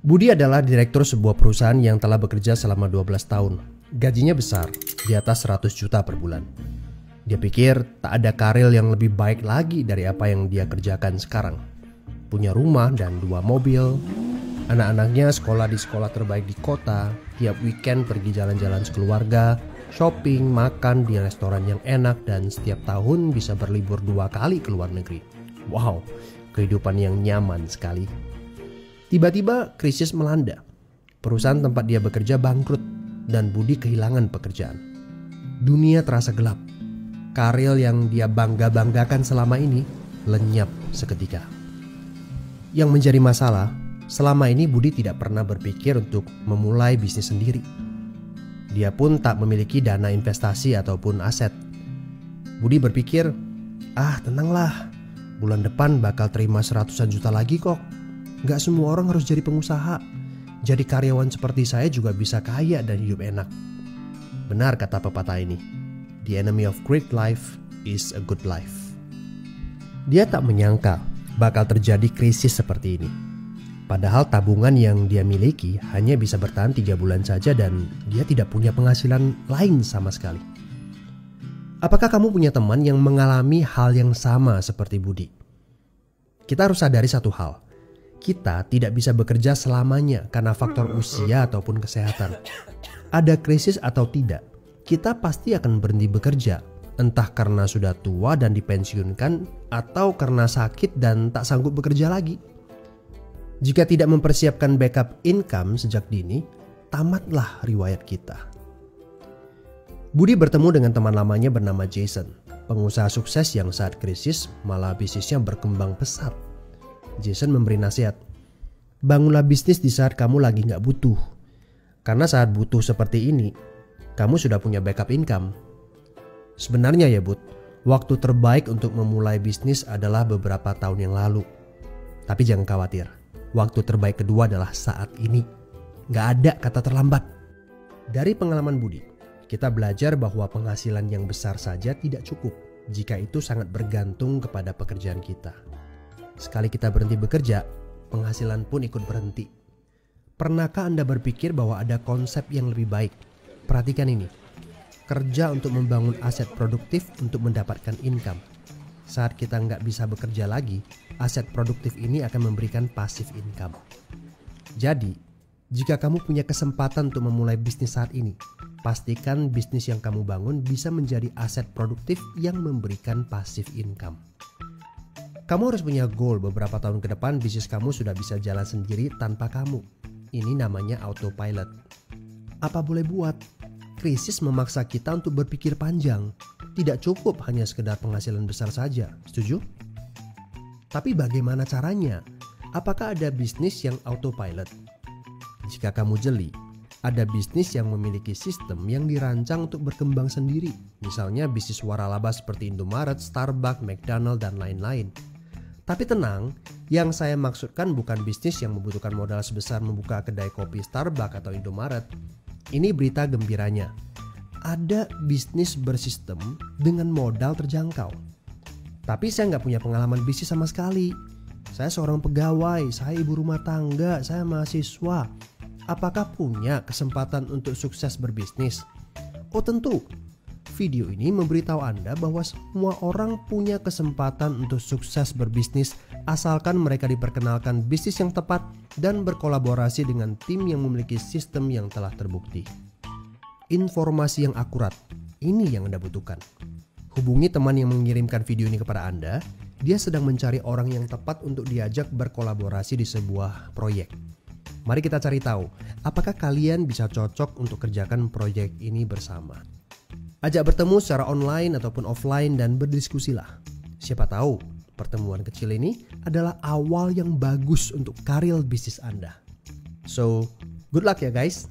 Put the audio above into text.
Budi adalah direktur sebuah perusahaan yang telah bekerja selama 12 tahun. Gajinya besar, di atas 100 juta per bulan. Dia pikir tak ada karir yang lebih baik lagi dari apa yang dia kerjakan sekarang. Punya rumah dan 2 mobil. Anak-anaknya sekolah di sekolah terbaik di kota. Tiap weekend pergi jalan-jalan sekeluarga, shopping, makan di restoran yang enak, dan setiap tahun bisa berlibur 2 kali ke luar negeri. Wow, kehidupan yang nyaman sekali. Tiba-tiba krisis melanda. Perusahaan tempat dia bekerja bangkrut dan Budi kehilangan pekerjaan. Dunia terasa gelap. Karir yang dia bangga-banggakan selama ini lenyap seketika. Yang menjadi masalah, selama ini Budi tidak pernah berpikir untuk memulai bisnis sendiri. Dia pun tak memiliki dana investasi ataupun aset. Budi berpikir, tenanglah, bulan depan bakal terima 100-an juta lagi kok. Gak semua orang harus jadi pengusaha. Jadi karyawan seperti saya juga bisa kaya dan hidup enak. Benar kata pepatah ini. The enemy of great life is a good life. Dia tak menyangka bakal terjadi krisis seperti ini. Padahal tabungan yang dia miliki hanya bisa bertahan 3 bulan saja dan dia tidak punya penghasilan lain sama sekali. Apakah kamu punya teman yang mengalami hal yang sama seperti Budi? Kita harus sadari satu hal. Kita tidak bisa bekerja selamanya karena faktor usia ataupun kesehatan. Ada krisis atau tidak, kita pasti akan berhenti bekerja. Entah karena sudah tua dan dipensiunkan, atau karena sakit dan tak sanggup bekerja lagi. Jika tidak mempersiapkan backup income sejak dini, tamatlah riwayat kita. Budi bertemu dengan teman lamanya bernama Jason, pengusaha sukses yang saat krisis malah bisnisnya berkembang pesat. Jason memberi nasihat, bangunlah bisnis di saat kamu lagi gak butuh. Karena saat butuh seperti ini, kamu sudah punya backup income. Sebenarnya ya Bud, waktu terbaik untuk memulai bisnis adalah beberapa tahun yang lalu. Tapi jangan khawatir, waktu terbaik kedua adalah saat ini. Gak ada kata terlambat. Dari pengalaman Budi, kita belajar bahwa penghasilan yang besar saja tidak cukup jika itu sangat bergantung kepada pekerjaan kita. Sekali kita berhenti bekerja, penghasilan pun ikut berhenti. Pernahkah Anda berpikir bahwa ada konsep yang lebih baik? Perhatikan ini. Kerja untuk membangun aset produktif untuk mendapatkan income. Saat kita nggak bisa bekerja lagi, aset produktif ini akan memberikan passive income. Jadi, jika kamu punya kesempatan untuk memulai bisnis saat ini, pastikan bisnis yang kamu bangun bisa menjadi aset produktif yang memberikan passive income. Kamu harus punya goal beberapa tahun ke depan bisnis kamu sudah bisa jalan sendiri tanpa kamu. Ini namanya autopilot. Apa boleh buat? Krisis memaksa kita untuk berpikir panjang. Tidak cukup hanya sekedar penghasilan besar saja. Setuju? Tapi bagaimana caranya? Apakah ada bisnis yang autopilot? Jika kamu jeli, ada bisnis yang memiliki sistem yang dirancang untuk berkembang sendiri. Misalnya bisnis waralaba seperti Indomaret, Starbucks, McDonald, dan lain-lain. Tapi tenang, yang saya maksudkan bukan bisnis yang membutuhkan modal sebesar membuka kedai kopi Starbucks atau Indomaret. Ini berita gembiranya. Ada bisnis bersistem dengan modal terjangkau. Tapi saya nggak punya pengalaman bisnis sama sekali. Saya seorang pegawai, saya ibu rumah tangga, saya mahasiswa. Apakah punya kesempatan untuk sukses berbisnis? Oh tentu. Video ini memberitahu Anda bahwa semua orang punya kesempatan untuk sukses berbisnis asalkan mereka diperkenalkan bisnis yang tepat dan berkolaborasi dengan tim yang memiliki sistem yang telah terbukti. Informasi yang akurat, ini yang Anda butuhkan. Hubungi teman yang mengirimkan video ini kepada Anda. Dia sedang mencari orang yang tepat untuk diajak berkolaborasi di sebuah proyek. Mari kita cari tahu, apakah kalian bisa cocok untuk kerjakan proyek ini bersama. Ajak bertemu secara online ataupun offline dan berdiskusilah. Siapa tahu pertemuan kecil ini adalah awal yang bagus untuk karir bisnis Anda. So, good luck ya guys.